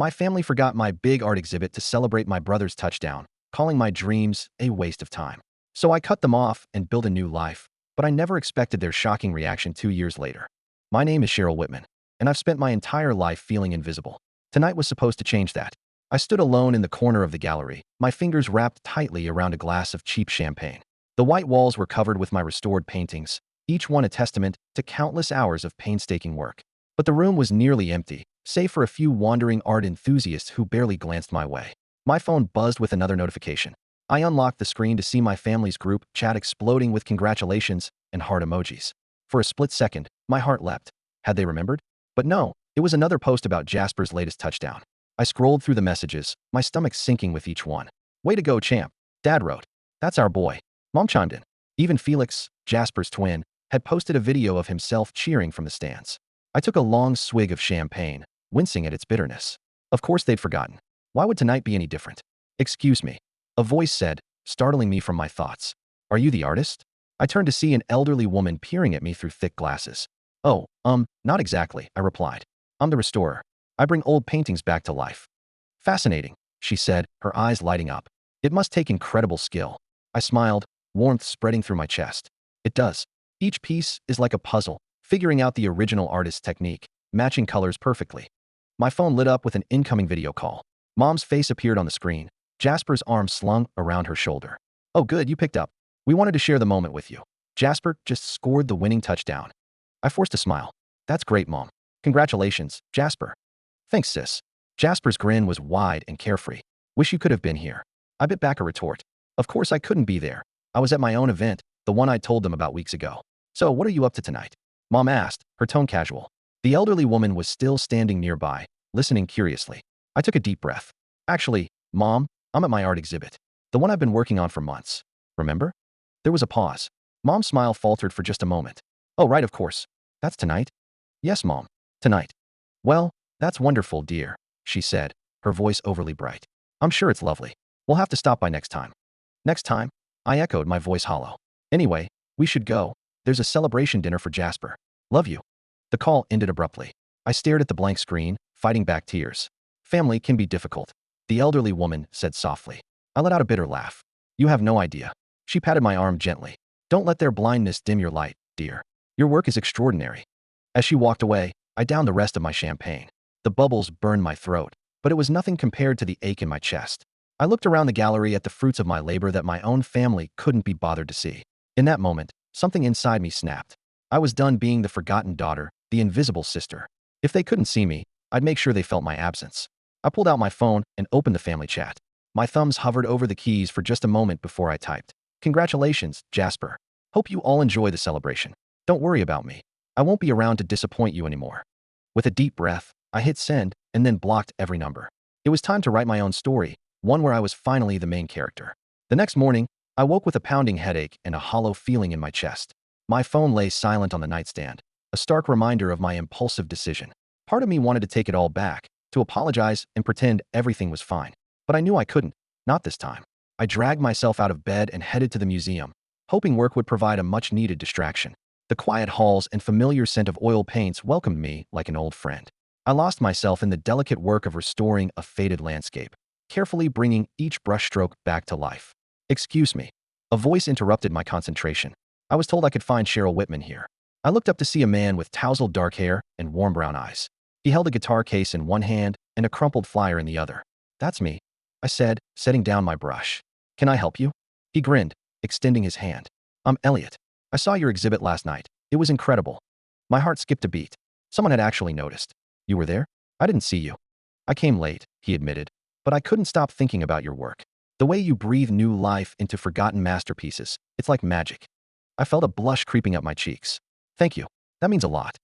My family forgot my big art exhibit to celebrate my brother's touchdown, calling my dreams a waste of time. So I cut them off and built a new life, but I never expected their shocking reaction 2 years later. My name is Cheryl Whitman, and I've spent my entire life feeling invisible. Tonight was supposed to change that. I stood alone in the corner of the gallery, my fingers wrapped tightly around a glass of cheap champagne. The white walls were covered with my restored paintings, each one a testament to countless hours of painstaking work. But the room was nearly empty, save for a few wandering art enthusiasts who barely glanced my way. My phone buzzed with another notification. I unlocked the screen to see my family's group chat exploding with congratulations and heart emojis. For a split second, my heart leapt. Had they remembered? But no, it was another post about Jasper's latest touchdown. I scrolled through the messages, my stomach sinking with each one. "Way to go, champ," Dad wrote. "That's our boy." Mom chimed in. Even Felix, Jasper's twin, had posted a video of himself cheering from the stands. I took a long swig of champagne, wincing at its bitterness. Of course they'd forgotten. Why would tonight be any different? "Excuse me," a voice said, startling me from my thoughts. "Are you the artist?" I turned to see an elderly woman peering at me through thick glasses. "Oh, not exactly," I replied. "I'm the restorer. I bring old paintings back to life." "Fascinating," she said, her eyes lighting up. "It must take incredible skill." I smiled, warmth spreading through my chest. "It does. Each piece is like a puzzle, figuring out the original artist's technique, matching colors perfectly." My phone lit up with an incoming video call. Mom's face appeared on the screen, Jasper's arm slung around her shoulder. "Oh good, you picked up. We wanted to share the moment with you. Jasper just scored the winning touchdown." I forced a smile. "That's great, Mom. Congratulations, Jasper." "Thanks, sis." Jasper's grin was wide and carefree. "Wish you could have been here." I bit back a retort. Of course I couldn't be there. I was at my own event, the one I told them about weeks ago. "So what are you up to tonight?" Mom asked, her tone casual. The elderly woman was still standing nearby, listening curiously. I took a deep breath. "Actually, Mom, I'm at my art exhibit. The one I've been working on for months. Remember?" There was a pause. Mom's smile faltered for just a moment. "Oh, right, of course. That's tonight?" "Yes, Mom. Tonight." "Well, that's wonderful, dear," she said, her voice overly bright. "I'm sure it's lovely. We'll have to stop by next time." "Next time?" I echoed, my voice hollow. "Anyway, we should go. There's a celebration dinner for Jasper. Love you." The call ended abruptly. I stared at the blank screen, fighting back tears. "Family can be difficult," the elderly woman said softly. I let out a bitter laugh. "You have no idea." She patted my arm gently. "Don't let their blindness dim your light, dear. Your work is extraordinary." As she walked away, I downed the rest of my champagne. The bubbles burned my throat, but it was nothing compared to the ache in my chest. I looked around the gallery at the fruits of my labor that my own family couldn't be bothered to see. In that moment, something inside me snapped. I was done being the forgotten daughter, the invisible sister. If they couldn't see me, I'd make sure they felt my absence. I pulled out my phone and opened the family chat. My thumbs hovered over the keys for just a moment before I typed. "Congratulations, Jasper. Hope you all enjoy the celebration. Don't worry about me. I won't be around to disappoint you anymore." With a deep breath, I hit send and then blocked every number. It was time to write my own story, one where I was finally the main character. The next morning, I woke with a pounding headache and a hollow feeling in my chest. My phone lay silent on the nightstand, a stark reminder of my impulsive decision. Part of me wanted to take it all back, to apologize and pretend everything was fine. But I knew I couldn't, not this time. I dragged myself out of bed and headed to the museum, hoping work would provide a much-needed distraction. The quiet halls and familiar scent of oil paints welcomed me like an old friend. I lost myself in the delicate work of restoring a faded landscape, carefully bringing each brushstroke back to life. "Excuse me." A voice interrupted my concentration. I was told I could find Cheryl Whitman here. I looked up to see a man with tousled dark hair and warm brown eyes. He held a guitar case in one hand and a crumpled flyer in the other. "That's me," I said, setting down my brush. "Can I help you?" He grinned, extending his hand. "I'm Elliot. I saw your exhibit last night. It was incredible." My heart skipped a beat. Someone had actually noticed. "You were there?" "I didn't see you." "I came late," he admitted, "but I couldn't stop thinking about your work. The way you breathe new life into forgotten masterpieces, it's like magic." I felt a blush creeping up my cheeks. "Thank you. That means a lot."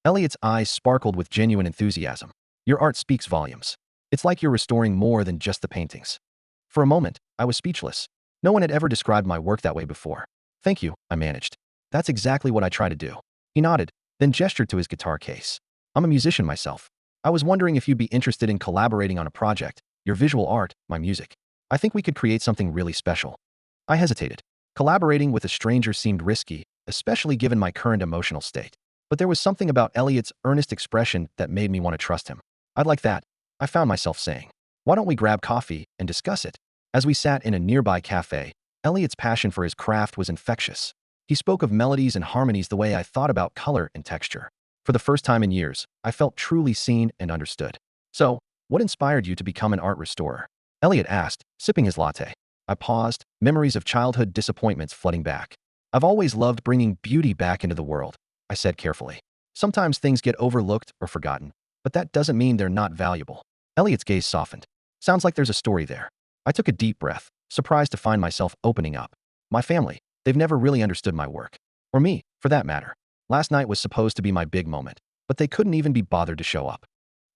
Elliot's eyes sparkled with genuine enthusiasm. "Your art speaks volumes. It's like you're restoring more than just the paintings." For a moment, I was speechless. No one had ever described my work that way before. "Thank you," I managed. "That's exactly what I try to do." He nodded, then gestured to his guitar case. "I'm a musician myself. I was wondering if you'd be interested in collaborating on a project, your visual art, my music. I think we could create something really special." I hesitated. Collaborating with a stranger seemed risky, especially given my current emotional state. But there was something about Elliot's earnest expression that made me want to trust him. "I'd like that. I found myself saying. Why don't we grab coffee and discuss it? As we sat in a nearby cafe, Elliot's passion for his craft was infectious. He spoke of melodies and harmonies the way I thought about color and texture. For the first time in years, I felt truly seen and understood. So, what inspired you to become an art restorer? Elliot asked, sipping his latte. I paused, memories of childhood disappointments flooding back. I've always loved bringing beauty back into the world, I said carefully. Sometimes things get overlooked or forgotten, but that doesn't mean they're not valuable. Elliot's gaze softened. Sounds like there's a story there. I took a deep breath, surprised to find myself opening up. My family, they've never really understood my work. Or me, for that matter. Last night was supposed to be my big moment, but they couldn't even be bothered to show up.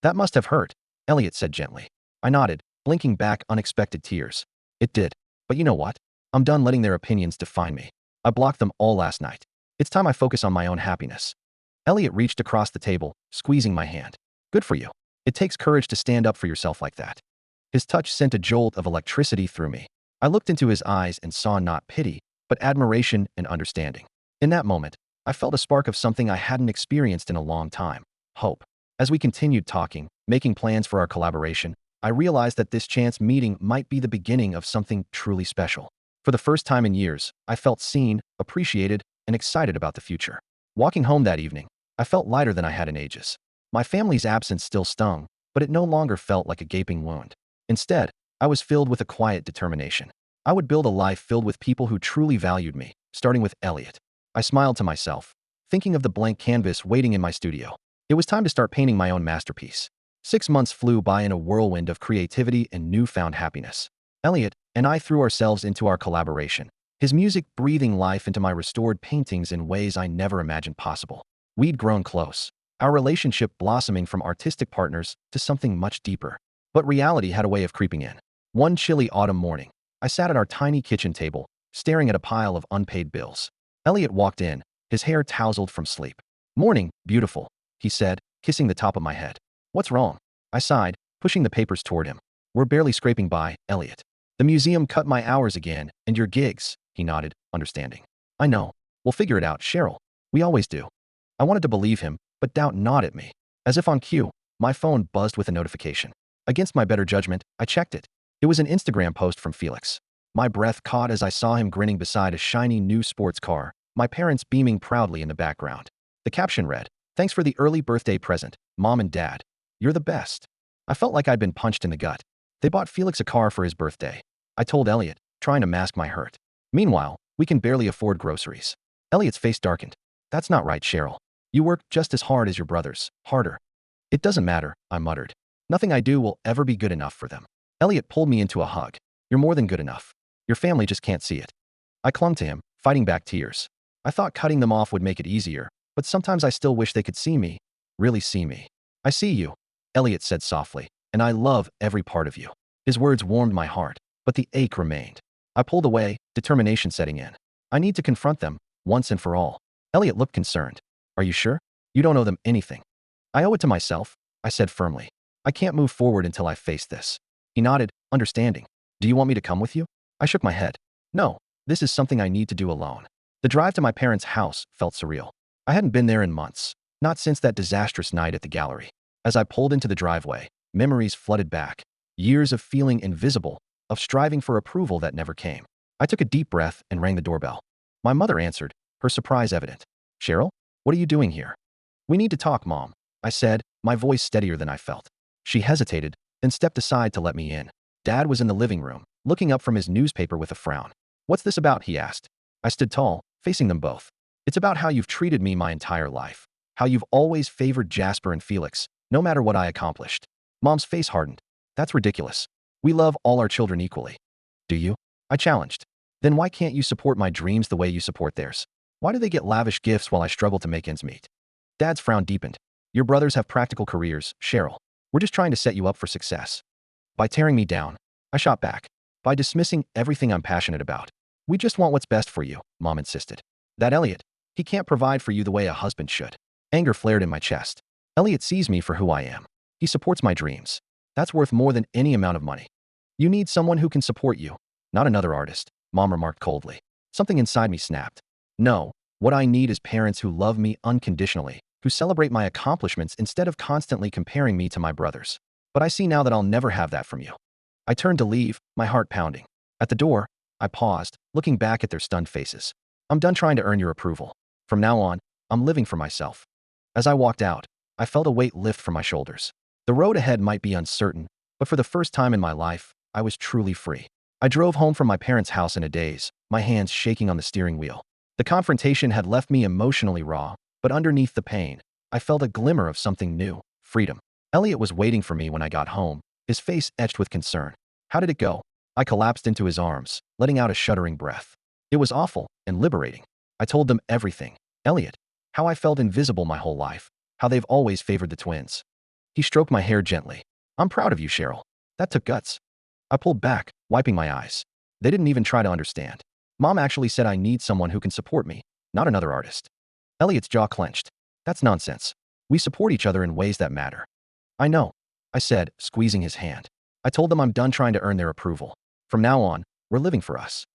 That must have hurt, Elliot said gently. I nodded, blinking back unexpected tears. It did. But you know what? I'm done letting their opinions define me. I blocked them all last night. It's time I focus on my own happiness. Elliot reached across the table, squeezing my hand. Good for you. It takes courage to stand up for yourself like that. His touch sent a jolt of electricity through me. I looked into his eyes and saw not pity, but admiration and understanding. In that moment, I felt a spark of something I hadn't experienced in a long time. Hope. As we continued talking, making plans for our collaboration, I realized that this chance meeting might be the beginning of something truly special. For the first time in years, I felt seen, appreciated, and excited about the future. Walking home that evening, I felt lighter than I had in ages. My family's absence still stung, but it no longer felt like a gaping wound. Instead, I was filled with a quiet determination. I would build a life filled with people who truly valued me, starting with Elliot. I smiled to myself, thinking of the blank canvas waiting in my studio. It was time to start painting my own masterpiece. 6 months flew by in a whirlwind of creativity and newfound happiness. Elliot and I threw ourselves into our collaboration, his music breathing life into my restored paintings in ways I never imagined possible. We'd grown close, our relationship blossoming from artistic partners to something much deeper. But reality had a way of creeping in. One chilly autumn morning, I sat at our tiny kitchen table, staring at a pile of unpaid bills. Elliot walked in, his hair tousled from sleep. Morning, beautiful, he said, kissing the top of my head. What's wrong? I sighed, pushing the papers toward him. We're barely scraping by, Elliot. The museum cut my hours again, and your gigs, he nodded, understanding. I know. We'll figure it out, Cheryl. We always do. I wanted to believe him, but doubt gnawed at me. As if on cue, my phone buzzed with a notification. Against my better judgment, I checked it. It was an Instagram post from Felix. My breath caught as I saw him grinning beside a shiny new sports car, my parents beaming proudly in the background. The caption read, "Thanks for the early birthday present, Mom and Dad. You're the best." I felt like I'd been punched in the gut. They bought Felix a car for his birthday. I told Elliot, trying to mask my hurt. Meanwhile, we can barely afford groceries. Elliot's face darkened. That's not right, Cheryl. You work just as hard as your brothers, harder. It doesn't matter, I muttered. Nothing I do will ever be good enough for them. Elliot pulled me into a hug. You're more than good enough. Your family just can't see it. I clung to him, fighting back tears. I thought cutting them off would make it easier, but sometimes I still wish they could see me, really see me. I see you, Elliot said softly, and I love every part of you. His words warmed my heart, but the ache remained. I pulled away, determination setting in. I need to confront them, once and for all. Elliot looked concerned. Are you sure? You don't owe them anything. I owe it to myself, I said firmly. I can't move forward until I face this. He nodded, understanding. Do you want me to come with you? I shook my head. No, this is something I need to do alone. The drive to my parents' house felt surreal. I hadn't been there in months, not since that disastrous night at the gallery. As I pulled into the driveway, memories flooded back. Years of feeling invisible, of striving for approval that never came. I took a deep breath and rang the doorbell. My mother answered, her surprise evident. Cheryl, what are you doing here? We need to talk, Mom, I said, my voice steadier than I felt. She hesitated, then stepped aside to let me in. Dad was in the living room, looking up from his newspaper with a frown. What's this about? He asked. I stood tall, facing them both. It's about how you've treated me my entire life. How you've always favored Jasper and Felix, no matter what I accomplished. Mom's face hardened. That's ridiculous. We love all our children equally. Do you? I challenged. Then why can't you support my dreams the way you support theirs? Why do they get lavish gifts while I struggle to make ends meet? Dad's frown deepened. Your brothers have practical careers, Cheryl. We're just trying to set you up for success. By tearing me down, I shot back. By dismissing everything I'm passionate about. We just want what's best for you, Mom insisted. That Elliot, he can't provide for you the way a husband should. Anger flared in my chest. Elliot sees me for who I am. He supports my dreams. That's worth more than any amount of money. You need someone who can support you, not another artist, Mom remarked coldly. Something inside me snapped. No, what I need is parents who love me unconditionally, who celebrate my accomplishments instead of constantly comparing me to my brothers. But I see now that I'll never have that from you. I turned to leave, my heart pounding. At the door, I paused, looking back at their stunned faces. I'm done trying to earn your approval. From now on, I'm living for myself. As I walked out, I felt a weight lift from my shoulders. The road ahead might be uncertain, but for the first time in my life, I was truly free. I drove home from my parents' house in a daze, my hands shaking on the steering wheel. The confrontation had left me emotionally raw, but underneath the pain, I felt a glimmer of something new: freedom. Elliot was waiting for me when I got home, his face etched with concern. How did it go? I collapsed into his arms, letting out a shuddering breath. It was awful and liberating. I told them everything. Elliot, how I felt invisible my whole life, how they've always favored the twins. He stroked my hair gently. I'm proud of you, Cheryl. That took guts. I pulled back, wiping my eyes. They didn't even try to understand. Mom actually said I need someone who can support me, not another artist. Elliot's jaw clenched. That's nonsense. We support each other in ways that matter. I know, I said, squeezing his hand. I told them I'm done trying to earn their approval. From now on, we're living for us.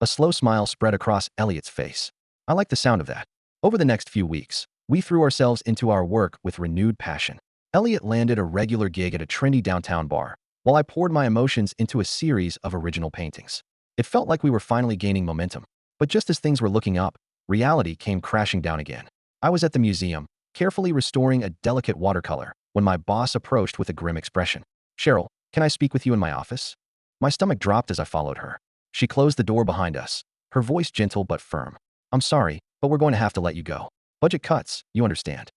A slow smile spread across Elliot's face. I like the sound of that. Over the next few weeks, we threw ourselves into our work with renewed passion. Elliot landed a regular gig at a trendy downtown bar, while I poured my emotions into a series of original paintings. It felt like we were finally gaining momentum. But just as things were looking up, reality came crashing down again. I was at the museum, carefully restoring a delicate watercolor, when my boss approached with a grim expression. Cheryl, can I speak with you in my office? My stomach dropped as I followed her. She closed the door behind us, her voice gentle but firm. I'm sorry, but we're going to have to let you go. Budget cuts, you understand.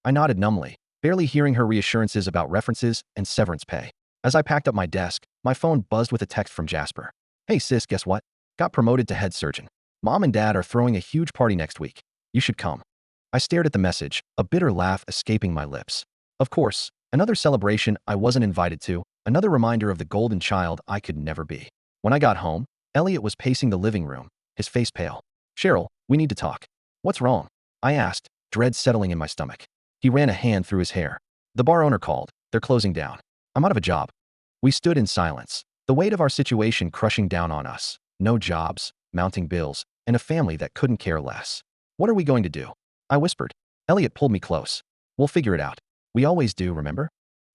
I nodded numbly, barely hearing her reassurances about references and severance pay. As I packed up my desk, my phone buzzed with a text from Jasper. Hey sis, guess what? Got promoted to head surgeon. Mom and Dad are throwing a huge party next week. You should come. I stared at the message, a bitter laugh escaping my lips. Of course, another celebration I wasn't invited to, another reminder of the golden child I could never be. When I got home, Elliot was pacing the living room, his face pale. Cheryl, we need to talk. What's wrong? I asked, dread settling in my stomach. He ran a hand through his hair. The bar owner called. They're closing down. I'm out of a job. We stood in silence, the weight of our situation crushing down on us. No jobs, mounting bills, and a family that couldn't care less. What are we going to do? I whispered. Elliot pulled me close. We'll figure it out. We always do, remember?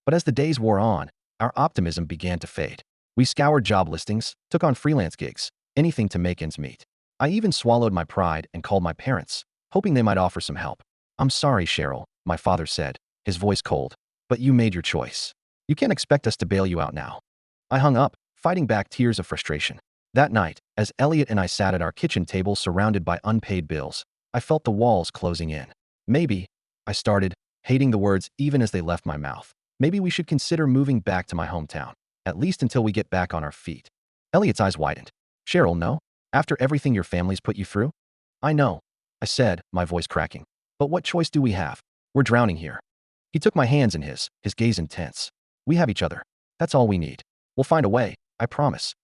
But as the days wore on, our optimism began to fade. We scoured job listings, took on freelance gigs, anything to make ends meet. I even swallowed my pride and called my parents, hoping they might offer some help. I'm sorry, Cheryl, my father said, his voice cold, but you made your choice. You can't expect us to bail you out now. I hung up, fighting back tears of frustration. That night, as Elliot and I sat at our kitchen table surrounded by unpaid bills, I felt the walls closing in. Maybe, I started, hating the words even as they left my mouth. Maybe we should consider moving back to my hometown, at least until we get back on our feet. Elliot's eyes widened. Cheryl, no? After everything your family's put you through? I know, I said, my voice cracking. But what choice do we have? We're drowning here. He took my hands in his gaze intense. We have each other. That's all we need. We'll find a way, I promise.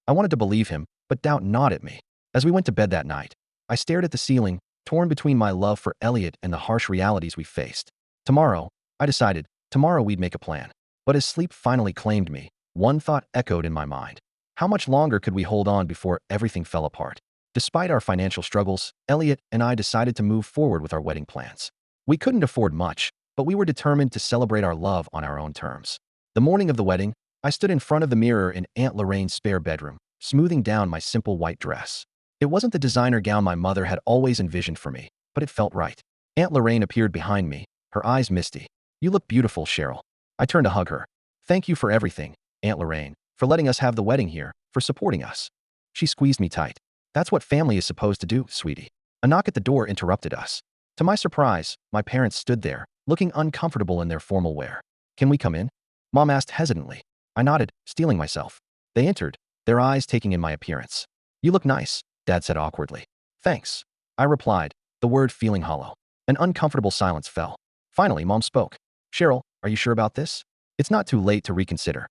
I wanted to believe him, but doubt gnawed at me. As we went to bed that night, I stared at the ceiling, torn between my love for Elliot and the harsh realities we faced. Tomorrow, I decided, tomorrow we'd make a plan. But as sleep finally claimed me, one thought echoed in my mind. How much longer could we hold on before everything fell apart? Despite our financial struggles, Elliot and I decided to move forward with our wedding plans. We couldn't afford much, but we were determined to celebrate our love on our own terms. The morning of the wedding, I stood in front of the mirror in Aunt Lorraine's spare bedroom, smoothing down my simple white dress. It wasn't the designer gown my mother had always envisioned for me, but it felt right. Aunt Lorraine appeared behind me, her eyes misty. You look beautiful, Cheryl. I turned to hug her. Thank you for everything, Aunt Lorraine, for letting us have the wedding here, for supporting us. She squeezed me tight. That's what family is supposed to do, sweetie. A knock at the door interrupted us. To my surprise, my parents stood there, looking uncomfortable in their formal wear. Can we come in? Mom asked hesitantly. I nodded, steeling myself. They entered, their eyes taking in my appearance. You look nice, Dad said awkwardly. Thanks. I replied, the word feeling hollow. An uncomfortable silence fell. Finally, Mom spoke. Cheryl, are you sure about this? It's not too late to reconsider.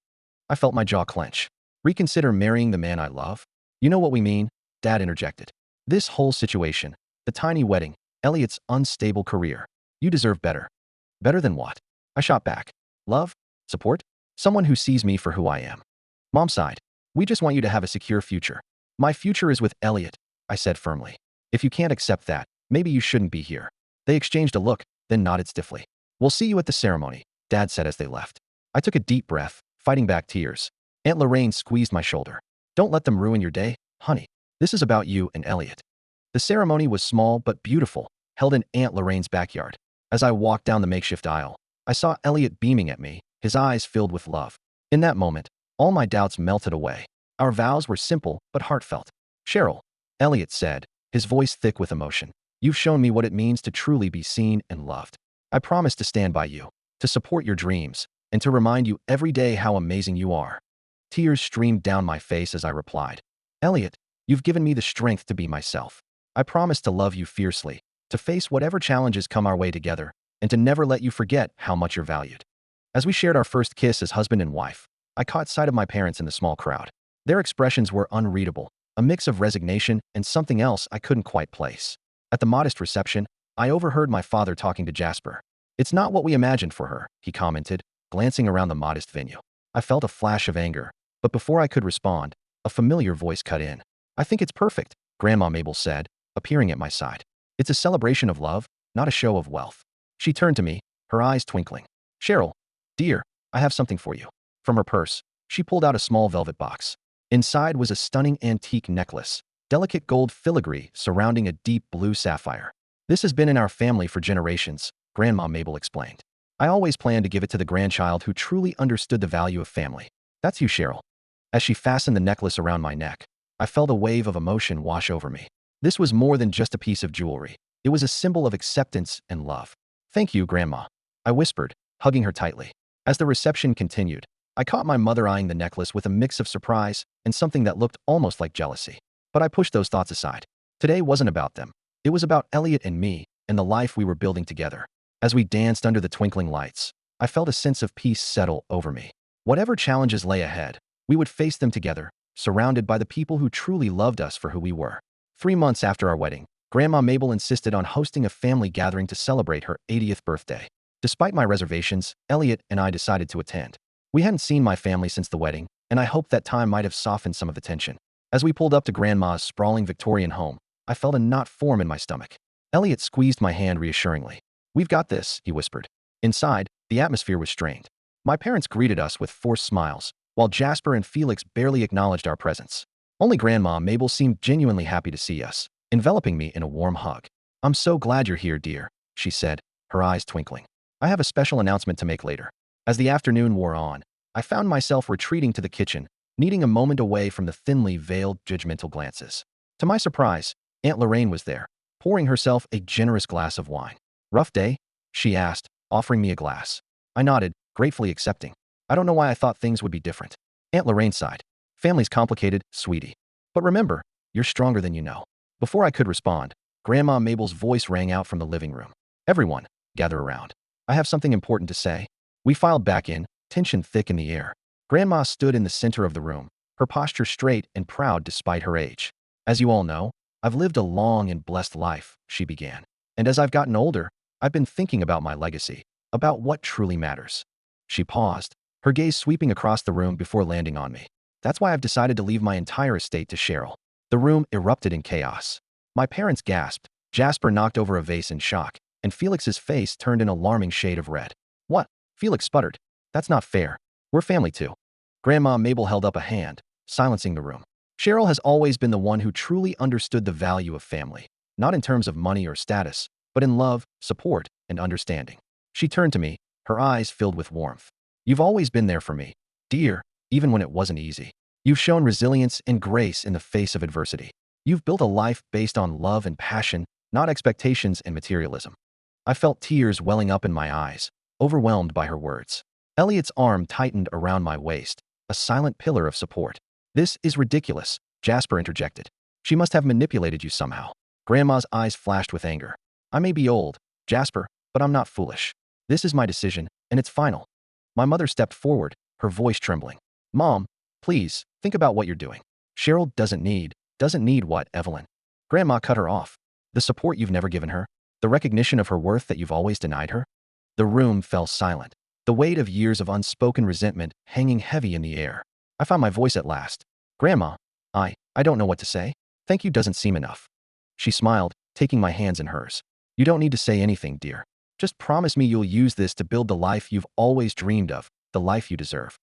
I felt my jaw clench. Reconsider marrying the man I love? You know what we mean, Dad interjected. This whole situation, the tiny wedding, Elliot's unstable career. You deserve better. Better than what? I shot back. Love? Support? Someone who sees me for who I am. Mom sighed. We just want you to have a secure future. My future is with Elliot, I said firmly. If you can't accept that, maybe you shouldn't be here. They exchanged a look, then nodded stiffly. We'll see you at the ceremony, Dad said as they left. I took a deep breath, fighting back tears. Aunt Lorraine squeezed my shoulder. Don't let them ruin your day, honey. This is about you and Elliot. The ceremony was small but beautiful, held in Aunt Lorraine's backyard. As I walked down the makeshift aisle, I saw Elliot beaming at me, his eyes filled with love. In that moment, all my doubts melted away. Our vows were simple but heartfelt. Cheryl, Elliot said, his voice thick with emotion. You've shown me what it means to truly be seen and loved. I promise to stand by you, to support your dreams, and to remind you every day how amazing you are. Tears streamed down my face as I replied. Elliot, you've given me the strength to be myself. I promise to love you fiercely, to face whatever challenges come our way together, and to never let you forget how much you're valued. As we shared our first kiss as husband and wife, I caught sight of my parents in the small crowd. Their expressions were unreadable, a mix of resignation and something else I couldn't quite place. At the modest reception, I overheard my father talking to Jasper. It's not what we imagined for her, he commented, glancing around the modest venue. I felt a flash of anger, but before I could respond, a familiar voice cut in. I think it's perfect, Grandma Mabel said, appearing at my side. It's a celebration of love, not a show of wealth. She turned to me, her eyes twinkling. Cheryl, dear, I have something for you. From her purse, she pulled out a small velvet box. Inside was a stunning antique necklace, delicate gold filigree surrounding a deep blue sapphire. This has been in our family for generations, Grandma Mabel explained. I always planned to give it to the grandchild who truly understood the value of family. That's you, Cheryl. As she fastened the necklace around my neck, I felt a wave of emotion wash over me. This was more than just a piece of jewelry. It was a symbol of acceptance and love. Thank you, Grandma, I whispered, hugging her tightly. As the reception continued, I caught my mother eyeing the necklace with a mix of surprise and something that looked almost like jealousy. But I pushed those thoughts aside. Today wasn't about them. It was about Elliot and me and the life we were building together. As we danced under the twinkling lights, I felt a sense of peace settle over me. Whatever challenges lay ahead, we would face them together, surrounded by the people who truly loved us for who we were. 3 months after our wedding, Grandma Mabel insisted on hosting a family gathering to celebrate her 80th birthday. Despite my reservations, Elliot and I decided to attend. We hadn't seen my family since the wedding, and I hoped that time might have softened some of the tension. As we pulled up to Grandma's sprawling Victorian home, I felt a knot form in my stomach. Elliot squeezed my hand reassuringly. We've got this, he whispered. Inside, the atmosphere was strained. My parents greeted us with forced smiles, while Jasper and Felix barely acknowledged our presence. Only Grandma Mabel seemed genuinely happy to see us, enveloping me in a warm hug. I'm so glad you're here, dear, she said, her eyes twinkling. I have a special announcement to make later. As the afternoon wore on, I found myself retreating to the kitchen, needing a moment away from the thinly veiled, judgmental glances. To my surprise, Aunt Lorraine was there, pouring herself a generous glass of wine. Rough day? She asked, offering me a glass. I nodded, gratefully accepting. I don't know why I thought things would be different. Aunt Lorraine sighed. Family's complicated, sweetie. But remember, you're stronger than you know. Before I could respond, Grandma Mabel's voice rang out from the living room. Everyone, gather around. I have something important to say. We filed back in, tension thick in the air. Grandma stood in the center of the room, her posture straight and proud despite her age. As you all know, I've lived a long and blessed life, she began. And as I've gotten older, I've been thinking about my legacy, about what truly matters. She paused, her gaze sweeping across the room before landing on me. That's why I've decided to leave my entire estate to Cheryl. The room erupted in chaos. My parents gasped, Jasper knocked over a vase in shock, and Felix's face turned an alarming shade of red. What? Felix sputtered. That's not fair. We're family too. Grandma Mabel held up a hand, silencing the room. Cheryl has always been the one who truly understood the value of family, not in terms of money or status, but in love, support, and understanding. She turned to me, her eyes filled with warmth. You've always been there for me, dear, even when it wasn't easy. You've shown resilience and grace in the face of adversity. You've built a life based on love and passion, not expectations and materialism. I felt tears welling up in my eyes, overwhelmed by her words. Elliot's arm tightened around my waist, a silent pillar of support. This is ridiculous, Jasper interjected. She must have manipulated you somehow. Grandma's eyes flashed with anger. I may be old, Jasper, but I'm not foolish. This is my decision, and it's final. My mother stepped forward, her voice trembling. Mom, please, think about what you're doing. Cheryl doesn't need what, Evelyn? Grandma cut her off. The support you've never given her, the recognition of her worth that you've always denied her. The room fell silent, the weight of years of unspoken resentment hanging heavy in the air. I found my voice at last. Grandma, I don't know what to say. Thank you doesn't seem enough. She smiled, taking my hands in hers. You don't need to say anything, dear. Just promise me you'll use this to build the life you've always dreamed of, the life you deserve.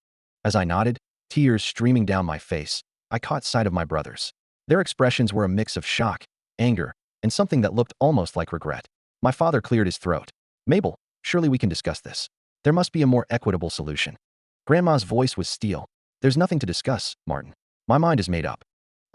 As I nodded, tears streaming down my face, I caught sight of my brothers. Their expressions were a mix of shock, anger, and something that looked almost like regret. My father cleared his throat. Mabel, surely we can discuss this. There must be a more equitable solution. Grandma's voice was steel. There's nothing to discuss, Martin. My mind is made up.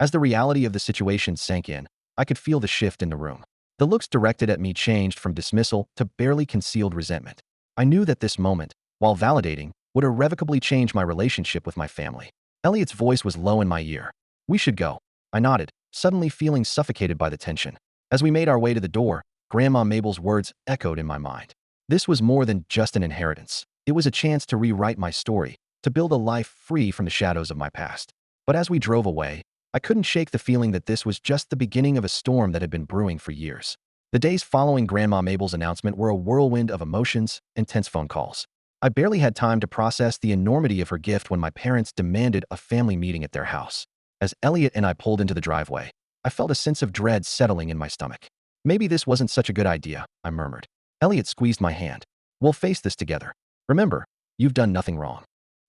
As the reality of the situation sank in, I could feel the shift in the room. The looks directed at me changed from dismissal to barely concealed resentment. I knew that this moment, while validating, would irrevocably change my relationship with my family. Elliot's voice was low in my ear. We should go. I nodded, suddenly feeling suffocated by the tension. As we made our way to the door, Grandma Mabel's words echoed in my mind. This was more than just an inheritance. It was a chance to rewrite my story, to build a life free from the shadows of my past. But as we drove away, I couldn't shake the feeling that this was just the beginning of a storm that had been brewing for years. The days following Grandma Mabel's announcement were a whirlwind of emotions and tense phone calls. I barely had time to process the enormity of her gift when my parents demanded a family meeting at their house. As Elliot and I pulled into the driveway, I felt a sense of dread settling in my stomach. Maybe this wasn't such a good idea, I murmured. Elliot squeezed my hand. We'll face this together. Remember, you've done nothing wrong.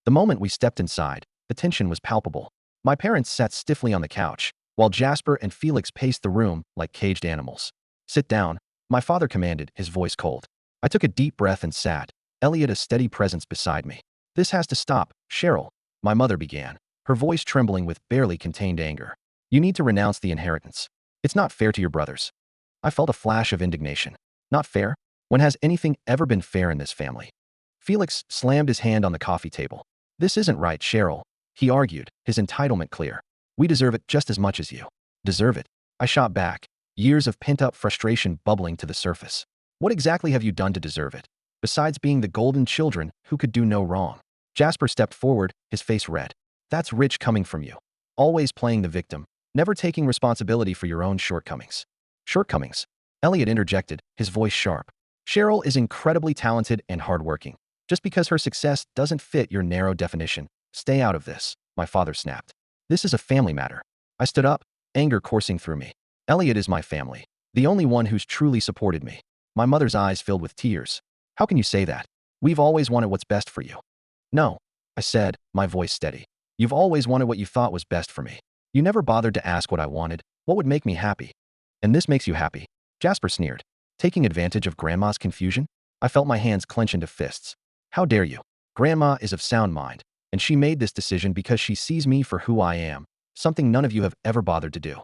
The moment we stepped inside, the tension was palpable. My parents sat stiffly on the couch, while Jasper and Felix paced the room like caged animals. Sit down, my father commanded, his voice cold. I took a deep breath and sat, Elliot a steady presence beside me. This has to stop, Cheryl, my mother began, her voice trembling with barely contained anger. You need to renounce the inheritance. It's not fair to your brothers. I felt a flash of indignation. Not fair? When has anything ever been fair in this family? Felix slammed his hand on the coffee table. This isn't right, Cheryl, he argued, his entitlement clear. We deserve it just as much as you. Deserve it? I shot back, years of pent-up frustration bubbling to the surface. What exactly have you done to deserve it? Besides being the golden children who could do no wrong. Jasper stepped forward, his face red. That's rich coming from you. Always playing the victim, never taking responsibility for your own shortcomings. Shortcomings? Elliot interjected, his voice sharp. Cheryl is incredibly talented and hardworking. Just because her success doesn't fit your narrow definition, stay out of this, my father snapped. This is a family matter. I stood up, anger coursing through me. Elliot is my family, the only one who's truly supported me. My mother's eyes filled with tears. How can you say that? We've always wanted what's best for you. No, I said, my voice steady. You've always wanted what you thought was best for me. You never bothered to ask what I wanted, what would make me happy. And this makes you happy. Jasper sneered. Taking advantage of Grandma's confusion? I felt my hands clench into fists. How dare you? Grandma is of sound mind, and she made this decision because she sees me for who I am, something none of you have ever bothered to do.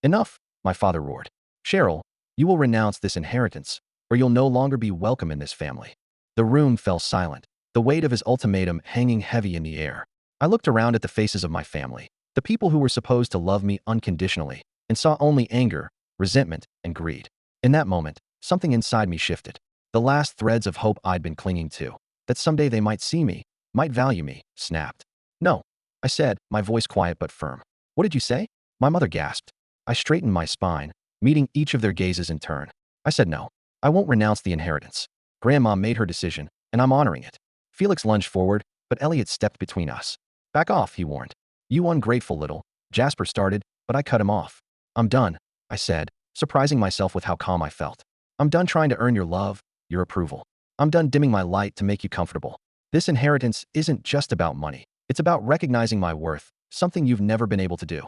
Enough, my father roared. Cheryl, you will renounce this inheritance, or you'll no longer be welcome in this family. The room fell silent, the weight of his ultimatum hanging heavy in the air. I looked around at the faces of my family, the people who were supposed to love me unconditionally, and saw only anger, resentment, and greed. In that moment, something inside me shifted. The last threads of hope I'd been clinging to, that someday they might see me, might value me, snapped. No, I said, my voice quiet but firm. What did you say? My mother gasped. I straightened my spine, meeting each of their gazes in turn. I said no. I won't renounce the inheritance. Grandma made her decision, and I'm honoring it. Felix lunged forward, but Elliot stepped between us. Back off, he warned. You ungrateful little. Jasper started, but I cut him off. I'm done, I said, surprising myself with how calm I felt. I'm done trying to earn your love, your approval. I'm done dimming my light to make you comfortable. This inheritance isn't just about money. It's about recognizing my worth, something you've never been able to do.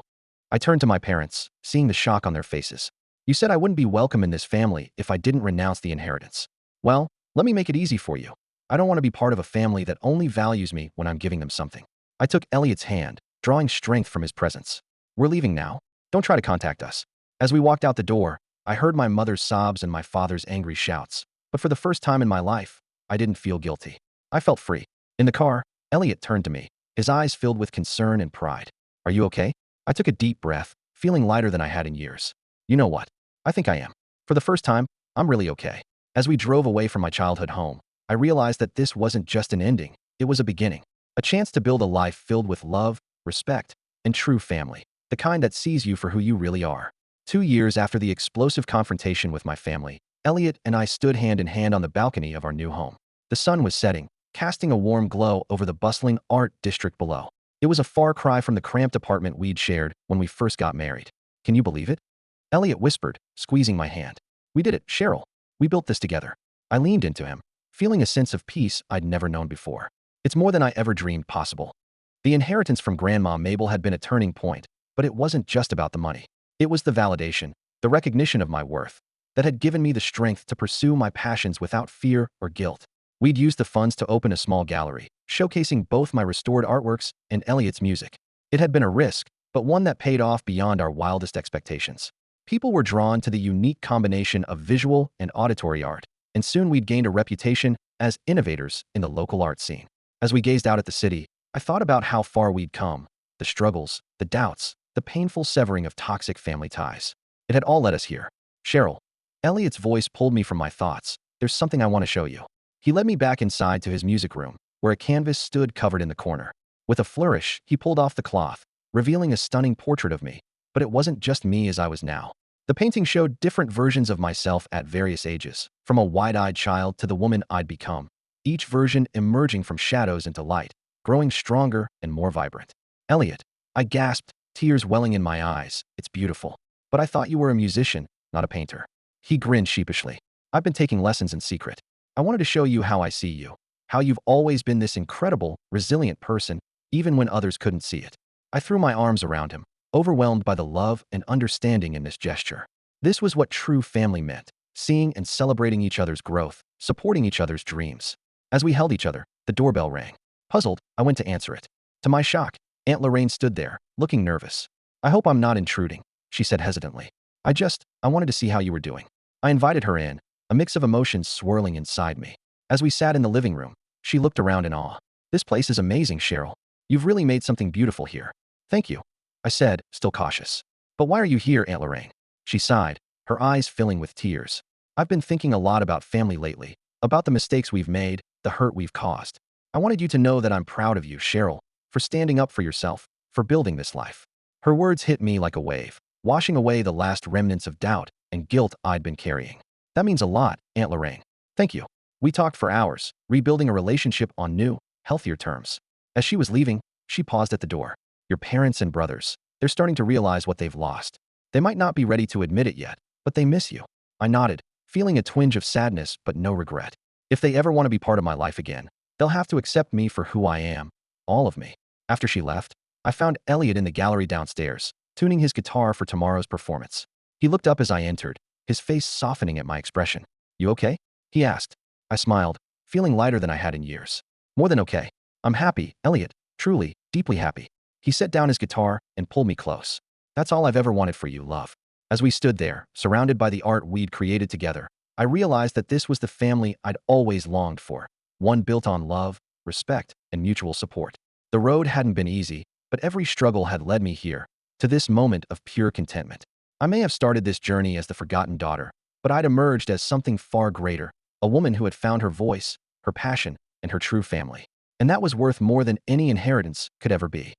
I turned to my parents, seeing the shock on their faces. You said I wouldn't be welcome in this family if I didn't renounce the inheritance. Well, let me make it easy for you. I don't want to be part of a family that only values me when I'm giving them something. I took Elliot's hand, drawing strength from his presence. We're leaving now. Don't try to contact us. As we walked out the door, I heard my mother's sobs and my father's angry shouts. But for the first time in my life, I didn't feel guilty. I felt free. In the car, Elliot turned to me, his eyes filled with concern and pride. Are you okay? I took a deep breath, feeling lighter than I had in years. You know what? I think I am. For the first time, I'm really okay. As we drove away from my childhood home, I realized that this wasn't just an ending, it was a beginning. A chance to build a life filled with love, respect, and true family. The kind that sees you for who you really are. 2 years after the explosive confrontation with my family, Elliot and I stood hand in hand on the balcony of our new home. The sun was setting, casting a warm glow over the bustling art district below. It was a far cry from the cramped apartment we'd shared when we first got married. Can you believe it? Elliot whispered, squeezing my hand. We did it, Cheryl. We built this together. I leaned into him, feeling a sense of peace I'd never known before. It's more than I ever dreamed possible. The inheritance from Grandma Mabel had been a turning point, but it wasn't just about the money. It was the validation, the recognition of my worth, that had given me the strength to pursue my passions without fear or guilt. We'd used the funds to open a small gallery, showcasing both my restored artworks and Elliot's music. It had been a risk, but one that paid off beyond our wildest expectations. People were drawn to the unique combination of visual and auditory art, and soon we'd gained a reputation as innovators in the local art scene. As we gazed out at the city, I thought about how far we'd come, the struggles, the doubts, the painful severing of toxic family ties. It had all led us here. Cheryl. Elliot's voice pulled me from my thoughts. There's something I want to show you. He led me back inside to his music room, where a canvas stood covered in the corner. With a flourish, he pulled off the cloth, revealing a stunning portrait of me. But it wasn't just me as I was now. The painting showed different versions of myself at various ages, from a wide-eyed child to the woman I'd become, each version emerging from shadows into light, growing stronger and more vibrant. Elliot, I gasped, tears welling in my eyes. It's beautiful. But I thought you were a musician, not a painter. He grinned sheepishly. I've been taking lessons in secret. I wanted to show you how I see you, how you've always been this incredible, resilient person, even when others couldn't see it. I threw my arms around him, overwhelmed by the love and understanding in this gesture. This was what true family meant, seeing and celebrating each other's growth, supporting each other's dreams. As we held each other, the doorbell rang. Puzzled, I went to answer it. To my shock, Aunt Lorraine stood there, looking nervous. I hope I'm not intruding, she said hesitantly. I wanted to see how you were doing. I invited her in, a mix of emotions swirling inside me. As we sat in the living room, she looked around in awe. This place is amazing, Cheryl. You've really made something beautiful here. Thank you, I said, still cautious. But why are you here, Aunt Lorraine? She sighed, her eyes filling with tears. I've been thinking a lot about family lately, about the mistakes we've made, the hurt we've caused. I wanted you to know that I'm proud of you, Cheryl, for standing up for yourself, for building this life. Her words hit me like a wave, washing away the last remnants of doubt and guilt I'd been carrying. That means a lot, Aunt Lorraine. Thank you. We talked for hours, rebuilding a relationship on new, healthier terms. As she was leaving, she paused at the door. Your parents and brothers, they're starting to realize what they've lost. They might not be ready to admit it yet, but they miss you. I nodded, feeling a twinge of sadness but no regret. If they ever want to be part of my life again, they'll have to accept me for who I am, all of me. After she left, I found Elliot in the gallery downstairs, tuning his guitar for tomorrow's performance. He looked up as I entered, his face softening at my expression. You okay? He asked. I smiled, feeling lighter than I had in years. More than okay. I'm happy, Elliot, truly, deeply happy. He set down his guitar and pulled me close. That's all I've ever wanted for you, love. As we stood there, surrounded by the art we'd created together, I realized that this was the family I'd always longed for, one built on love, respect, and mutual support. The road hadn't been easy, but every struggle had led me here, to this moment of pure contentment. I may have started this journey as the forgotten daughter, but I'd emerged as something far greater, a woman who had found her voice, her passion, and her true family. And that was worth more than any inheritance could ever be.